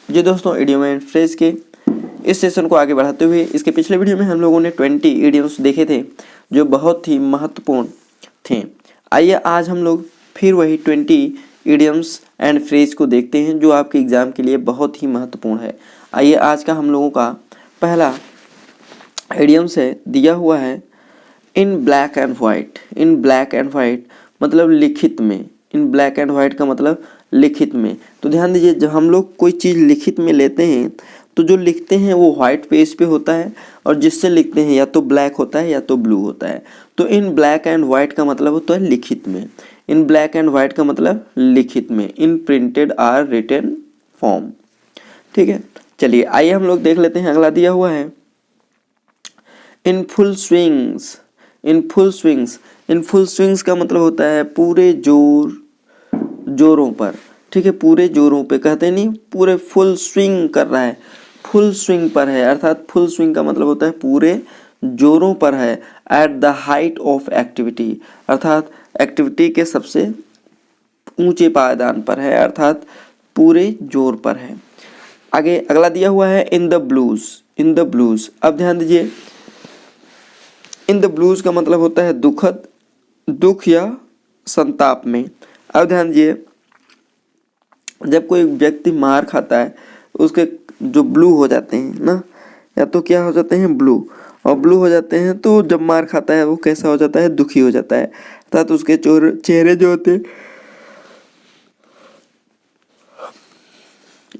जी दोस्तों, idiom and phrase के इस सेशन को आगे बढ़ाते हुए इसके पिछले वीडियो में हम लोगों ने 20 इडियम्स देखे थे जो बहुत ही महत्वपूर्ण थे। आइए आज हम लोग फिर वही 20 इडियम्स एंड फ्रेज को देखते हैं जो आपके एग्जाम के लिए बहुत ही महत्वपूर्ण है। आइए आज का हम लोगों का पहला इडियम्स है, दिया हुआ है in black and white. In black and white मतलब लिखित में। इन ब्लैक एंड वाइट का मतलब लिखित में। तो ध्यान दीजिए, जब हम लोग कोई चीज़ लिखित में लेते हैं तो जो लिखते हैं वो वाइट पेज पे होता है और जिससे लिखते हैं या तो ब्लैक होता है या तो ब्लू होता है। तो इन ब्लैक एंड वाइट का मतलब होता है लिखित में। इन ब्लैक एंड वाइट का मतलब लिखित में, इन प्रिंटेड आर रिटन फॉर्म। ठीक है, चलिए आइए हम लोग देख लेते हैं। अगला दिया हुआ है in full swings. In full swings, in full swings का मतलब होता है पूरे जोरों पर। ठीक है, पूरे जोरों पे कहते नहीं, पूरे फुल स्विंग कर रहा है, फुल स्विंग पर है, अर्थात फुल स्विंग का मतलब होता है पूरे जोरों पर है। At the height of activity, अर्थात एक्टिविटी के सबसे ऊंचे पायदान पर है, अर्थात पूरे जोर पर है। आगे अगला दिया हुआ है in the blues. In the blues, अब ध्यान दीजिए, इन द ब्लूज का मतलब होता है दुखद, दुख या संताप में। अब ध्यान दीजिए, जब कोई व्यक्ति मार खाता है उसके जो ब्लू हो जाते हैं ना, या तो क्या हो जाते हैं ब्लू, और ब्लू हो जाते हैं तो जब मार खाता है वो कैसा हो जाता है, दुखी हो जाता है, अर्थात उसके चेहरे जो होते हैं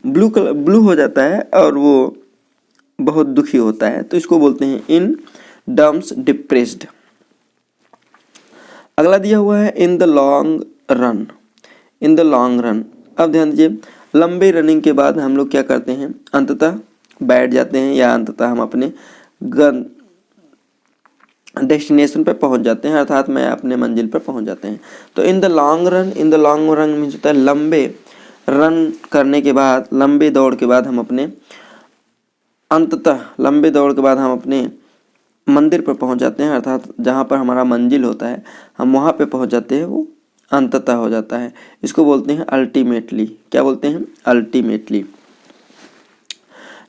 ब्लू हो जाता है और वो बहुत दुखी होता है। तो इसको बोलते हैं इन डम्स डिप्रेस्ड। अगला दिया हुआ है in the long run. In the long run, अब ध्यान दीजिए, लंबे रनिंग के बाद हम लोग क्या करते हैं, अंततः बैठ जाते हैं या अंततः हम अपने डेस्टिनेशन पर पहुंच जाते हैं, अर्थात मैं अपने मंजिल पर पहुंच जाते हैं। तो in the long run, in the long run means होता है लंबे रन करने के बाद, लंबे दौड़ के बाद हम अपने अंततः लंबे दौड़ के बाद हम अपने मंदिर पर पहुंच जाते हैं, अर्थात जहाँ पर हमारा मंजिल होता है हम वहाँ पे पहुंच जाते हैं, वो अंततः हो जाता है। इसको बोलते हैं अल्टीमेटली। क्या बोलते हैं, अल्टीमेटली।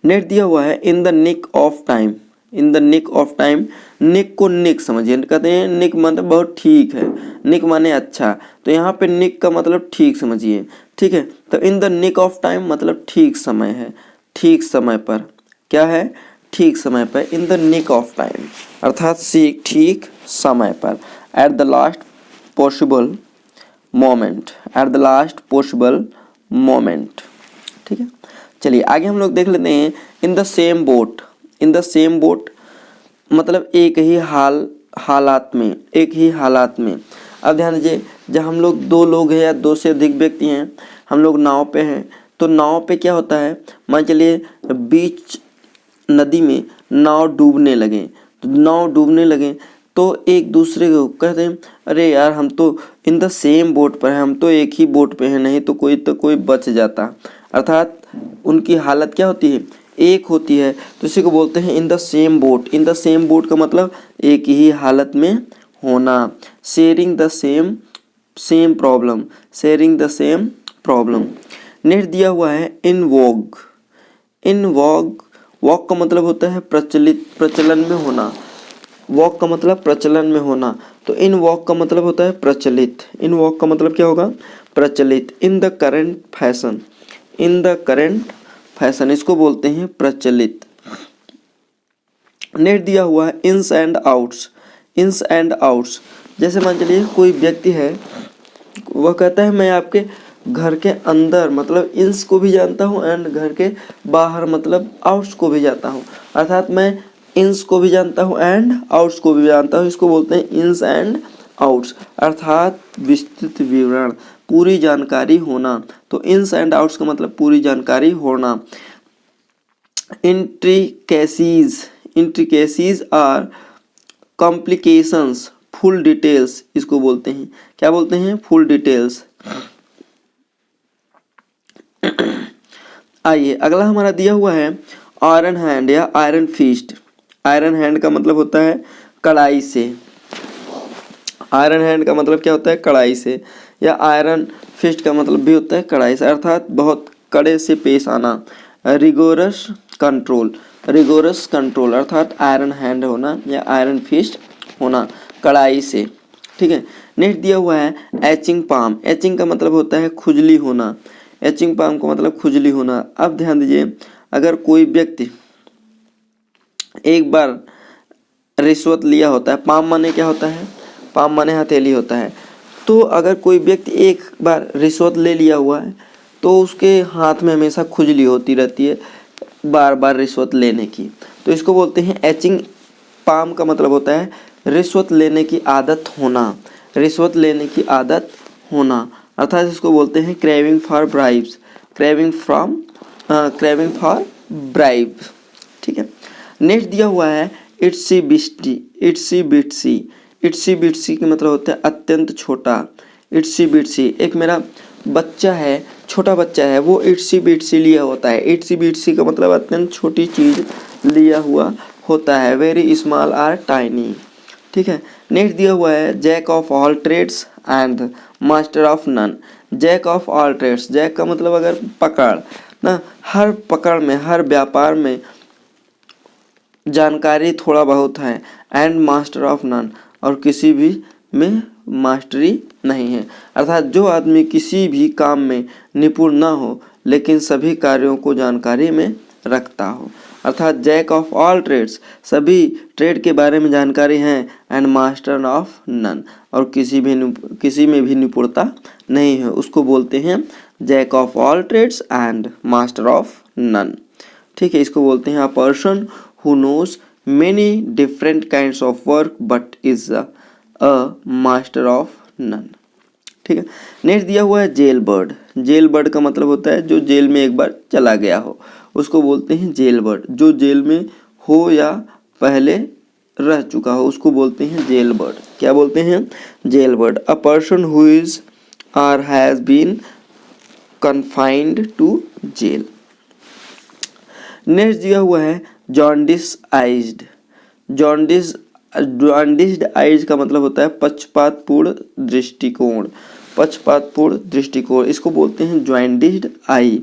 नेक्स्ट दिया हुआ है in the nick of time. In the nick of time, nick को निक समझिए, कहते हैं निक मतलब बहुत ठीक है, निक माने अच्छा, तो यहाँ पे निक का मतलब ठीक समझिए। ठीक है, तो in the nick of time मतलब ठीक समय है, ठीक समय पर। क्या है, ठीक समय पर, in the nick of time अर्थात ठीक समय पर। At the last possible moment, at the last possible moment. ठीक है, चलिए आगे हम लोग देख लेते हैं in the same boat. In the same boat मतलब एक ही हालात में, एक ही हालात में। अब ध्यान दीजिए, जब हम लोग दो लोग हैं या दो से अधिक व्यक्ति हैं, हम लोग नाव पे हैं, तो नाव पे क्या होता है, मान चलिए बीच नदी में नाव डूबने लगे, तो नाव डूबने लगे तो एक दूसरे को कहते हैं अरे यार हम तो इन द सेम बोट पर हैं, हम तो एक ही बोट पे हैं, नहीं तो कोई बच जाता, अर्थात उनकी हालत क्या होती है, एक होती है। तो इसी को बोलते हैं in the same boat. In the same boat का मतलब एक ही हालत में होना। Sharing the same problem, sharing the same problem. Next दिया हुआ है इन वॉग। इन वॉग, वॉक का मतलब होता है प्रचलित, प्रचलन में होना। वॉक का मतलब प्रचलन में होना, तो इन वॉक का मतलब होता है प्रचलित। इन वॉक का मतलब क्या होगा, प्रचलित। In the current fashion, in the current fashion, इसको बोलते हैं प्रचलित। नेट दिया हुआ है ins and outs. Ins and outs, जैसे मान चलिए कोई व्यक्ति है, वह कहता है मैं आपके घर के अंदर मतलब इन्स को भी जानता हूँ एंड घर के बाहर मतलब आउट्स को भी जानता हूँ, अर्थात मैं इन्स को भी जानता हूँ एंड आउट्स को भी जानता हूँ। इसको बोलते हैं इन्स एंड आउट्स, अर्थात विस्तृत विवरण, पूरी जानकारी होना। तो इन्स एंड आउट्स का मतलब पूरी जानकारी होना। Intricacies, intricacies or complications, full details, इसको बोलते हैं, क्या बोलते हैं, फुल डिटेल्स। आइए अगला हमारा दिया हुआ है आयरन हैंड या आयरन फिस्ट। आयरन हैंड का मतलब होता है कड़ाई से। आयरन हैंड का मतलब क्या होता है, कड़ाई से, या आयरन फिस्ट का मतलब भी होता है कड़ाई से, अर्थात बहुत कड़े से पेश आना, रिगोरस कंट्रोल अर्थात आयरन हैंड होना या आयरन फिस्ट होना कड़ाई से। ठीक है, नेक्स्ट दिया हुआ है एचिंग पाम। एचिंग का मतलब होता है खुजली होना, एचिंग पाम का मतलब खुजली होना। अब ध्यान दीजिए, अगर कोई व्यक्ति एक बार रिश्वत लिया होता है, पाम माने क्या होता है, पाम माने हथेली होता है, तो अगर कोई व्यक्ति एक बार रिश्वत ले लिया हुआ है तो उसके हाथ में हमेशा खुजली होती रहती है बार बार रिश्वत लेने की, तो इसको बोलते हैं एचिंग पाम। का मतलब होता है रिश्वत लेने की आदत होना, रिश्वत लेने की आदत होना, अर्थात इसको बोलते हैं craving for bribes, craving for bribes. ठीक है, नेक्स्ट दिया हुआ है इट्सी बिट्सी का मतलब होता है अत्यंत छोटा। इट्सी बिट्सी, एक मेरा बच्चा है, छोटा बच्चा है, वो इट्सी बिट्सी लिया होता है। इट्सी बिट्सी का मतलब अत्यंत छोटी चीज़ लिया हुआ होता है, वेरी स्मॉल आर टाइनी। ठीक है, नेक्स्ट दिया हुआ है jack of all trades and master of none. Jack of all trades, jack का मतलब अगर पकड़ ना, हर पकड़ में, हर व्यापार में जानकारी थोड़ा बहुत है, एंड मास्टर ऑफ नन, और किसी भी में मास्टरी नहीं है, अर्थात जो आदमी किसी भी काम में निपुण ना हो लेकिन सभी कार्यों को जानकारी में रखता हो, अर्थात जैक ऑफ ऑल ट्रेड्स, सभी ट्रेड के बारे में जानकारी है, एंड मास्टर ऑफ नन, और किसी में भी निपुणता नहीं है, उसको बोलते हैं jack of all trades and master of none. ठीक है, इसको बोलते हैं a person who knows many different kinds of work but is a master of none। ठीक है, नेक्स्ट दिया हुआ है जेल बर्ड। जेल बर्ड का मतलब होता है जो जेल में एक बार चला गया हो, उसको बोलते हैं जेल बर्ड। जो जेल में हो या पहले रह चुका हो उसको बोलते हैं जेल बर्ड। क्या बोलते हैं? Jail bird. A person who is और has been confined to jail. Next दिया हुआ है जॉन्डिस्ड आइज का मतलब होता है पक्षपातपूर्ण दृष्टिकोण, पक्षपातपूर्ण दृष्टिकोण, इसको बोलते हैं jaundiced eye,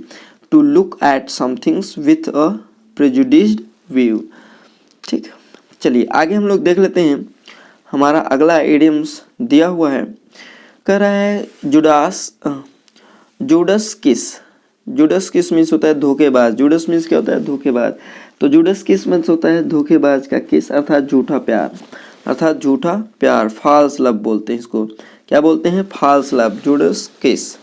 to look at somethings with a prejudiced view. ठीक, चलिए आगे हम लोग देख लेते हैं। हमारा अगला इडियम्स दिया हुआ है, कह रहा है जुडस किस। जुडस किस मीन्स होता है धोखेबाज। जुडस मीन्स क्या होता है? धोखेबाज। तो जुडस किस मीन्स होता है धोखेबाज का किस, अर्थात झूठा प्यार, अर्थात झूठा प्यार, फॉल्स लव बोलते हैं इसको। क्या बोलते हैं? फॉल्स लव, जुडस किस।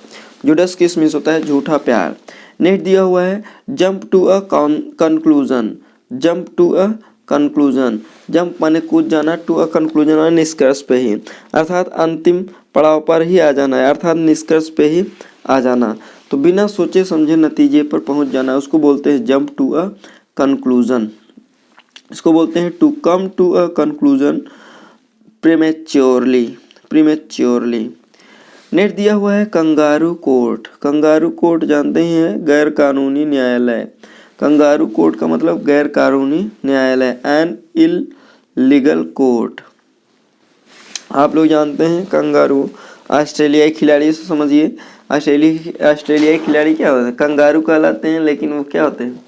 जुडस किस मीन्स होता है झूठा प्यार। नेक्स्ट दिया हुआ है jump to a conclusion. Jump to a conclusion, jump माने कूद जाना, टू अ कंक्लूजन माने निष्कर्ष पे ही, अर्थात अंतिम पड़ाव पर ही आ जाना है, अर्थात निष्कर्ष पे ही आ जाना। तो बिना सोचे समझे नतीजे पर पहुंच जाना, उसको बोलते हैं जंप टू अ कंक्लूजन। इसको बोलते हैं to come to a conclusion prematurely. Next दिया हुआ है कंगारू कोर्ट। कंगारू कोर्ट जानते हैं गैर कानूनी न्यायालय। कंगारू कोर्ट का मतलब गैर कानूनी न्यायालय, एन इल्लीगल कोर्ट। आप लोग जानते हैं कंगारू ऑस्ट्रेलियाई खिलाड़ी से समझिए। ऑस्ट्रेलियाई खिलाड़ी क्या होते हैं? कंगारू कहलाते हैं, लेकिन वो क्या होते हैं?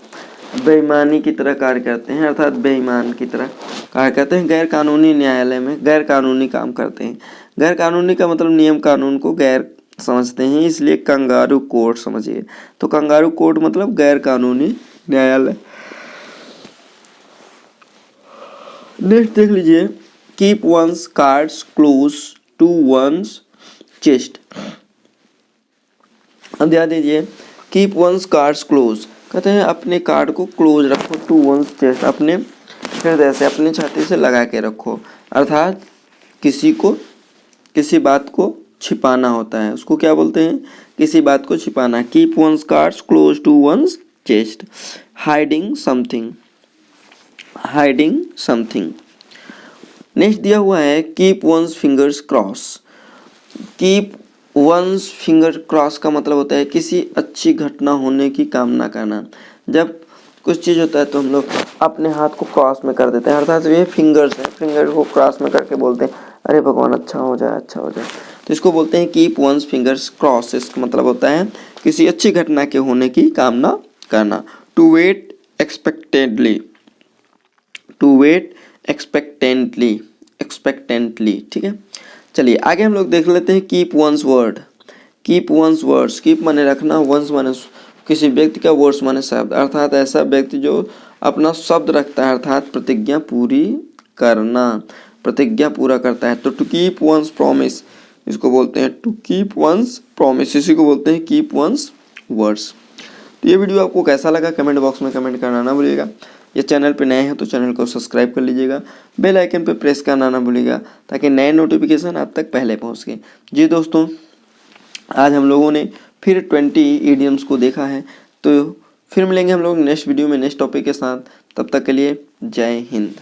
बेईमानी की तरह कार्य करते हैं, अर्थात बेईमान की तरह कार्य करते हैं। गैर कानूनी न्यायालय में गैर कानूनी काम करते हैं। गैर कानूनी का मतलब नियम कानून को गैर समझते हैं, इसलिए कंगारू कोर्ट समझिए। तो कंगारू कोर्ट मतलब गैर कानूनी न्यायालय। नेक्स्ट देख लीजिए, keep one's cards close to one's chest. अब ध्यान दीजिए, कीप वंस कार्ड्स क्लोज, कहते हैं अपने कार्ड को क्लोज रखो, टू वंस चेस्ट, अपने हृदय से, अपनी छाती से लगा के रखो, अर्थात किसी बात को छिपाना होता है, उसको क्या बोलते हैं? किसी बात को छिपाना। Keep one's cards close to one's chest. Hiding something. Next दिया हुआ है keep one's fingers cross. Keep one's finger cross का मतलब होता है किसी अच्छी घटना होने की कामना करना। जब कुछ चीज़ होता है तो हम लोग अपने हाथ को क्रॉस में कर देते हैं, अर्थात ये फिंगर्स है, फिंगर को क्रॉस में करके बोलते हैं अरे भगवान अच्छा हो जाए, अच्छा हो जाए। तो इसको बोलते हैं कीप वंस फिंगर्स क्रॉस। इसका मतलब होता है किसी अच्छी घटना के होने की कामना करना। To wait expectedly, to wait expectantly, expectantly, ठीक है। चलिए आगे हम लोग देख लेते हैं keep one's word. Keep one's words, keep माने रखना, वंस माने किसी व्यक्ति का, वर्ड्स माने शब्द, अर्थात ऐसा व्यक्ति जो अपना शब्द रखता है, अर्थात प्रतिज्ञा पूरी करना, प्रतिज्ञा पूरा करता है। तो टू कीप वंस प्रॉमिस इसको बोलते हैं टू कीप वंस प्रॉमिस, इसी को बोलते हैं कीप वंस वर्ड्स। तो ये वीडियो आपको कैसा लगा कमेंट बॉक्स में कमेंट करना ना भूलिएगा। ये चैनल पे नए हैं तो चैनल को सब्सक्राइब कर लीजिएगा, बेल आइकन पे प्रेस करना ना भूलिएगा ताकि नए नोटिफिकेशन आप तक पहले पहुंच सके। जी दोस्तों, आज हम लोगों ने फिर 20 इडियम्स को देखा है, तो फिर मिलेंगे हम लोग नेक्स्ट वीडियो में नेक्स्ट टॉपिक के साथ। तब तक के लिए जय हिंद।